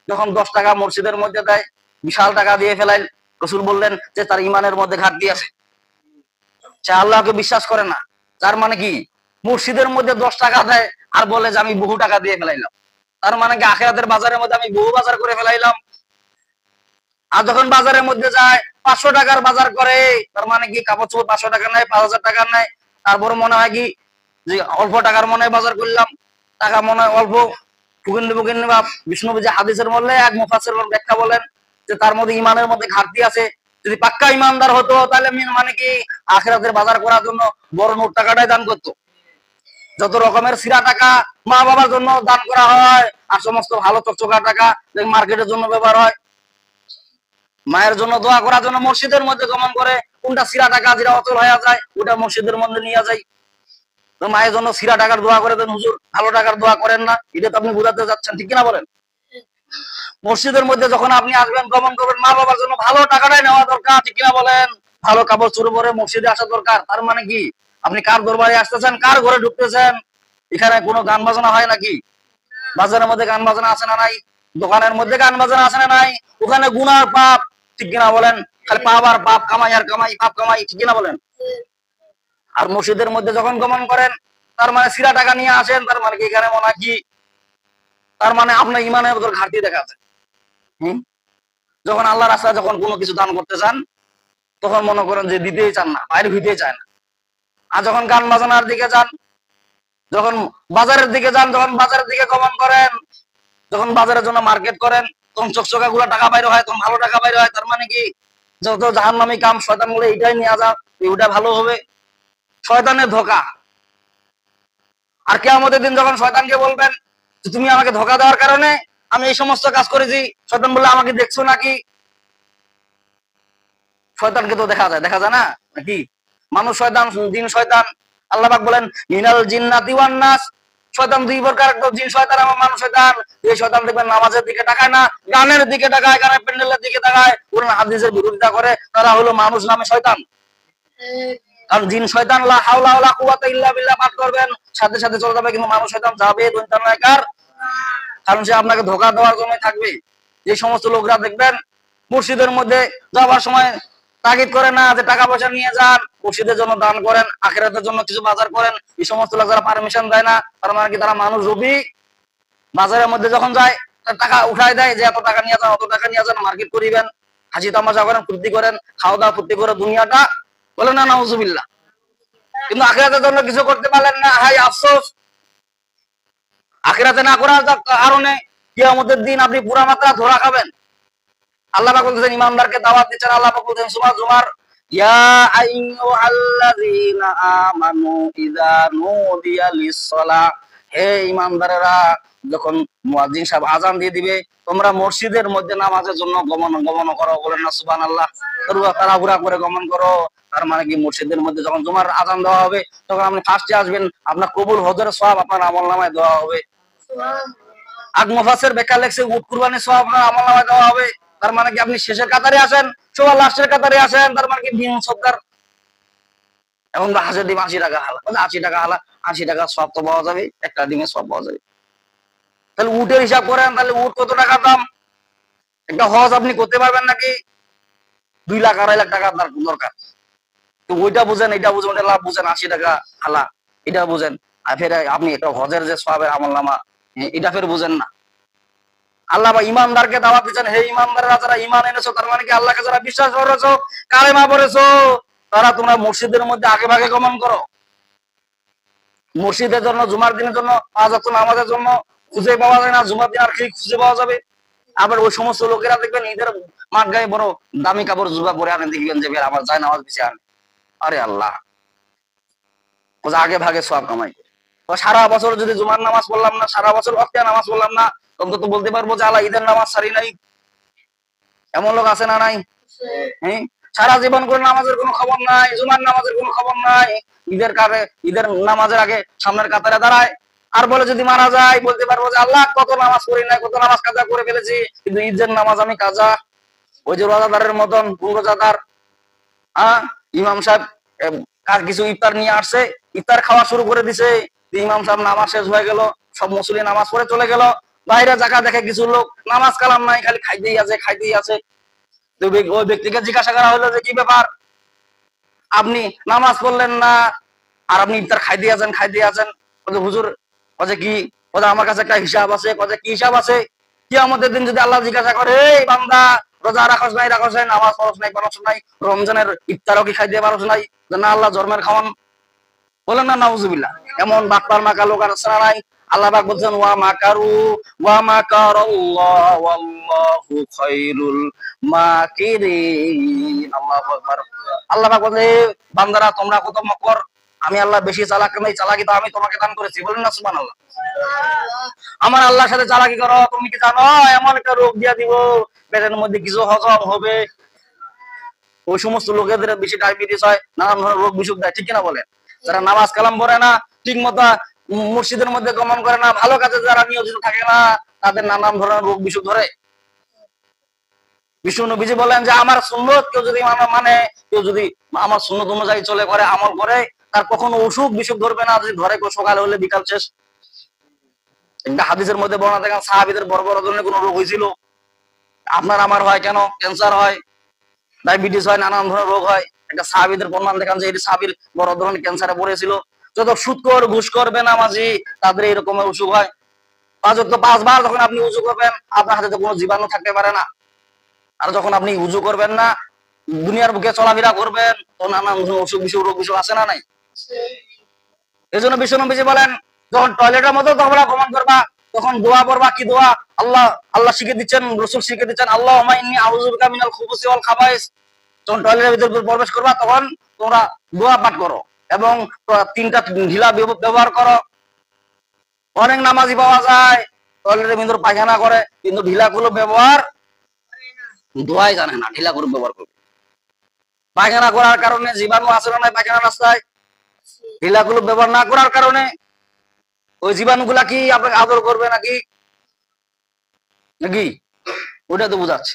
যখন 10 টাকা মসজিদের মধ্যে দেয়, বিশাল টাকা দিয়ে ফেলায়, রাসূল বললেন যে তার ইমানের মধ্যে ঘাটতি আছে, সে আল্লাহকে বিশ্বাস করে না। তার মানে কি, মসজিদের মধ্যে 10 টাকা দেয় আর বলে যে আমি বহু টাকা দিয়ে ফেলাইলাম, তার মানে কি আখিরাতের বাজারের মধ্যে আমি বহু বাজার করে ফেলাইলাম। আর যখন বাজারের মধ্যে যায় 500 টাকার বাজার করে, তার মানে কি কাপড় চোপড় 500 টাকা নেয়, 5000 টাকা নেয়, তারপরে মনে হয় কি যে অল্প টাকার মনে হয় বাজার করলাম, টাকা মনে হয় অল্প। ফুকিন্নি বা বিষ্ণু যে হাদিসের মধ্যে এক মুফাসসির ব্যাখ্যা বলেন যে তার মধ্যে ইমানের মধ্যে ঘাটতি আছে। যদি পাক্কা ইমানদার হতো তাহলে মানে কি আখিরাতের বাজার করার জন্য বড় নোট টাকাটাই দান করতো। যত রকমের সিরা টাকা মা বাবার জন্য দান করা হয়, আর সমস্ত ভালো চকচকা টাকা মার্কেটের জন্য ব্যবহার হয়। মায়ের জন্য দোয়া করার জন্য মসজিদের মধ্যে গমন করে, কোনটা সিরা টাকা যেটা অচল হয়ে যায় ওটা মসজিদের মধ্যে নিয়ে যায়। তো মায়ের জন্য সিরা টাকার দোয়া করে দেন, হুজুর ভালো টাকার দোয়া করেন না, এটা তো আপনি বুঝাতে যাচ্ছেন, ঠিক কিনা বলেন? মসজিদের মধ্যে যখন আপনি আসবেন, গমন করবেন, মা বাবার জন্য ভালো টাকাটাই নেওয়া দরকার, ঠিক কিনা বলেন? ভালো কাপড় চুরি পরে মসজিদে আসা দরকার। তার মানে কি আপনি কার দরবারে আসতেছেন, কার ঘরে ঢুকতেছেন? এখানে কোনো গান বাজনা হয় নাকি? বাজারের মধ্যে গান বাজনা আছে না নাই? দোকানের মধ্যে গান বাজনা আছে না নাই? ওখানে গুনার পাপ, ঠিক কিনা বলেন? খালি পাপ আর পাপ, কামাই আর কামাই, পাপ কামাই, ঠিক কিনা বলেন? আর মসজিদের মধ্যে যখন গমন করেন, তার মানে সিরা টাকা নিয়ে আসেন, তার মানে কি এখানে মনে কি, তার মানে আপনার ইমানের ভিতর ঘাটতি দেখা যায়। যখন আল্লাহ রাস্তায় যখন কোনো কিছু দান করতে চান, তখন মনে করেন যে দিতেই চান না, বাইরে হইতেই চায় না। আর যখন গান বাজনার দিকে যান, যখন বাজারের দিকে যান, যখন বাজারের দিকে গমন করেন, যখন বাজারের জন্য মার্কেট করেন, তখন চকচকা গুলো টাকা বাইরে হয়, তখন ভালো টাকা বাইরে হয়। তার মানে কি যত জাহান্নামী কাম শয়তান বলে এইটাই নিয়ে যাও, ওটা ভালো হবে। শয়তানের ধোঁকা। আর কিয়ামতের দিন যখন শয়তানকে বলবেন যে তুমি আমাকে ধোঁকা দেওয়ার কারণে আমি এই সমস্ত কাজ করেছি, শয়তান বললে আমাকে দেখছো নাকি? শয়তানকে তো দেখা যায়, দেখা যায় না নাকি? মানুষ শয়তান, জিন শয়তান। আল্লাহ পাক বলেন মিনাল জিন্নাতি ওয়ান নাস, শয়তান দুই প্রকার, একটা জিন শয়তান এবং মানুষ শয়তান। এই শয়তান দেখবেন নামাজের দিকে তাকায় না, গানের দিকে তাকায়, গানের প্যান্ডেলের দিকে তাকায়, কোরআন হাদিসের বিরোধিতা করে, তারা হলো মানুষ নামে শয়তান। কারণ জিন শয়তান লা হাওলা ওয়ালা কুওয়াতা ইল্লা বিল্লাহ পাঠ করবেন, সাথে সাথে চলে যাবে, কিন্তু মানুষ শয়তান যাবে দৈন্তানাকার, কারণ সে আপনাকে ধোঁকা দেওয়ার জন্য থাকবে। যে সমস্ত লোকরা দেখবেন মসজিদের মধ্যে যাওয়ার সময় তাগিদ করে না যে টাকা পয়সা নিয়ে যান, মসজিদের জন্য দান করেন, আখিরাতের জন্য কিছু বাজার করেন, এই সমস্ত লোক যারা পারমিশন দেয় না, তার মানে কি তারা মানুষ রূপী। বাজারের মধ্যে যখন যায় টাকা উঠায় দেয় যে এত টাকা নিয়ে যান, অত টাকা নিয়ে যান, মার্কেট করিবেন, হাসি তামাশা করেন, ফুর্তি করেন, খাওয়া দাওয়া ফুর্তি করে দুনিয়াটা বলে না, নাউজুবিল্লাহ। কিন্তু আখিরাতের জন্য কিছু করতে পারলেন না, হাই আফসোস। আখিরাতে না করার কারণে কিয়ামতের দিন আপনি পুরা মাত্রা ধরা খাবেন। আল্লাহ পাক বলতেছেন ইমানদারকে দাওয়াত দিচ্ছেন, আল্লাহ পাক বলতেছেন সূরা জুমার ইয়া আইয়ুহাল্লাযীনা আমানু ইযা নুদিয়া লিস-সালাহ, হে ইমানদারেরা, যখন মুয়াজ্জিন সাহেব আযান দিয়ে দিবে তোমরা মসজিদের মধ্যে নামাজের জন্য গমন করো, বলেন না সুবহানাল্লাহ। তাড়াহুড়া করে গমন করো। তার মানে কি মসজিদের মধ্যে যখন জুমার আযান দেওয়া হবে তখন আপনি ফার্স্টে আসবেন, আপনার কবুল হজের সওয়াব আপনার আমলনামায় দেওয়া হবে। আগ মুফাসসির ব্যাখ্যা লিখছে উট কুরবানির সওয়াব আপনার আমলনামায় দেওয়া হবে। তার মানে কি আপনি শেষের কাতারে আসেন, সবার লাস্টের কাতারে আসেন, তার মানে কি ডিম সদকার। এখন হাঁসের ডিম 80 টাকা হালা, 80 টাকা হালা, 80 টাকা সওয়াব তো পাওয়া যাবে, একটা ডিমের সওয়াব পাওয়া যাবে। তাহলে উটের হিসাব করেন, তাহলে উট কত টাকা দাম? একটা হজ আপনি করতে পারবেন নাকি? 2 লাখ 2.5 লাখ টাকা আপনার দরকার। তো ওইটা বুঝেন, এটা বুঝেন, ওটা লাভ বুঝেন, 80 টাকা হালা এটা বুঝেন, আর ফের আপনি একটা হজের যে সওয়াবের আমলনামা এটা ফের বুঝেন না। আল্লাহ বা ইমানদারকে দাওয়াত দিচ্ছেন, হে ইমানদাররা যারা ঈমান এনেছো, তার মানে কি আল্লাহকে যারা বিশ্বাস করেছো, কালেমা পড়েছো, তারা তোমরা মসজিদের মধ্যে আগে ভাগে গমন করো। মসজিদের জন্য জুমার দিনের জন্য 5 ওয়াক্ত নামাজের জন্য খুঁজে পাওয়া যায় না, জুমার দিন আর কি খুঁজে পাওয়া যাবে? আবার ওই সমস্ত লোকেরা দেখবেন ঈদের মাঠ গায়ে বড় দামি কাপড় জুবা পরে আনেন, দেখবেন যে আমার যায় নামাজ পিছিয়ে আনে। আরে আল্লাহ, আগে ভাগে সওয়াব কামাই। সারা বছর যদি জুমার নামাজ পড়লাম না, সারা বছর ওয়াক্তে নামাজ পড়লাম না, অন্তত বলতে পারবো যে আল্লাহ ঈদের নামাজ সারি নাই। এমন লোক আছে না নাই? হ্যাঁ, সারা জীবন করে নামাজের কোনো খবর নাই, জুমার নামাজের কোনো খবর নাই, ঈদের নামাজের আগে সামনের কাতারে দাঁড়ায় আর বলে যদি মারা যায় বলতে পারবো যে আল্লাহ কত নামাজ পড়ি নাই, কত নামাজ কাজা করে ফেলেছি, কিন্তু ঈদের নামাজ আমি কাজা। ওই যে রোজাদারের মতন রোজাদার। হ্যাঁ, ইমাম সাহেব কার কিছু ইফতার নিয়ে আসছে, ইফতার খাওয়া শুরু করে দিছে, ইমাম সাহেব নামাজ শেষ হয়ে গেল, সব মুসল্লি নামাজ পড়ে চলে গেল, বাইরে জায়গা দেখে কিছু লোক নামাজ কালাম নাই, খালি খাইতেই আছে খাইতেই আছে। তো ওই ব্যক্তিকে জিজ্ঞাসা করা হলো যে কি ব্যাপার, আপনি নামাজ পড়লেন না আর আপনি ইফতার খাইতে আছেন। হুজুর কি আমার কাছে একটা হিসাব আছে। কি হিসাব আছে? কিয়ামতের দিন যদি আল্লাহ জিজ্ঞাসা করে, এই বান্দা রোজা রাখস নাই নামাজ পড়স নাই রমজানের ইফতারও কি খাইতে পারস নাই? না আল্লাহ জন্মের খাওয়ান। বলেন না নাউজুবিল্লাহ। এমন বাটপার মাকা লোক আর ছাড়া নাই। আল্লাহ পাক বলছেন ওয়া মাকারু ওয়া মাকারাল্লাহ ওয়াল্লাহু খায়রুল মাকিরিন। আল্লাহু আকবার। আল্লাহ পাক বলে, বান্দারা তোমরা কত মকর, আমি আল্লাহ বেশি চালাক নই, চালাকি তো আমি তোমাকে দান করেছি। বলেন না সুবহানাল্লাহ। আমার আল্লাহর সাথে চালাকি করো, তুমি কি জানো এমন একটা রোগ দিয়া দিব পেটের মধ্যে কিছু হজম হবে। ওই সমস্ত লোকেদের বেশি ডায়াবেটিস হয়, নানান ধরনের রোগ বিসুখ দেয়, ঠিক কিনা বলেন? যারা নামাজ কালাম পড়ে না, ঠিক মতো মসজিদের মধ্যে গমন করে না, ভালো কাজে যারা নিয়োজিত থাকে না, তাদের নানান ধরনের রোগ বিসুখ ধরে। বিষ্ণু নবীজি বলেন যে আমার সুন্নত কেউ যদি মানে কেউ যদি আমার সুন্নত অনুযায়ী চলে করে আমল করে, তার কখনো অসুখ বিসুখ ধরবে না। যদি ধরে সকালে হলে বিকাল শেষ। একটা হাদিসের মধ্যে বর্ণনা দেখেন সাহাবীদের বড় বড় ধরনের কোন রোগ হয়েছিল। আপনার আমার হয় কেন? ক্যান্সার হয়, ডায়াবেটিস হয়, নানান ধরনের রোগ হয়। একটা সাহাবীদের প্রমাণ দেখান যে এই সাহাবীর বড় ধরনের ক্যান্সারে পড়েছিল। যত সুদখোর ঘুষখোর বেনামাজি তাদের এরকম অসুখ হয়। 5 বার যখন আপনি উযু করবেন, আপনার হাতে তো কোনো জীবাণু থাকতে পারে না। আর যখন আপনি উযু করবেন না, দুনিয়ার বুকে চলাফেরা করবেন, তখন নানান অসুখ বিসুখ রোগ বিসুখ আছে না নাই? এই জন্য বিষ্ণু নবীজি বলেন, যখন টয়লেটের মধ্যে তোমরা গমন করবা, তখন দোয়া পড়বা। কি দোয়া? আল্লাহ শিখিয়ে দিচ্ছেন, রাসূল শিখিয়ে দিচ্ছেন, আল্লাহুম্মা ইন্নী আউযু বিকা মিনাল খুবুসি ওয়াল খাবাইস। যখন টয়লেটের ভিতরে প্রবেশ করবা, তখন তোমরা দোয়া পাঠ করো এবং 3টা ঢিলা ব্যবহার করো। অনেক নামাজি পাওয়া যায় টয়লেটের ভিতরে পায়খানা করে, কিন্তু ঢিলাগুলো ব্যবহার দোয়াই জানে না, ঢিলাগুলো ব্যবহার করবে। পায়খানা করার কারণে জীবাণু আছে না নাই পায়খানা রাস্তায়? ঢিলাগুলো ব্যবহার না করার কারণে ওই জীবাণুগুলা কি আপনাকে আদর করবে নাকি নাকি ওটা তো বোঝাচ্ছে।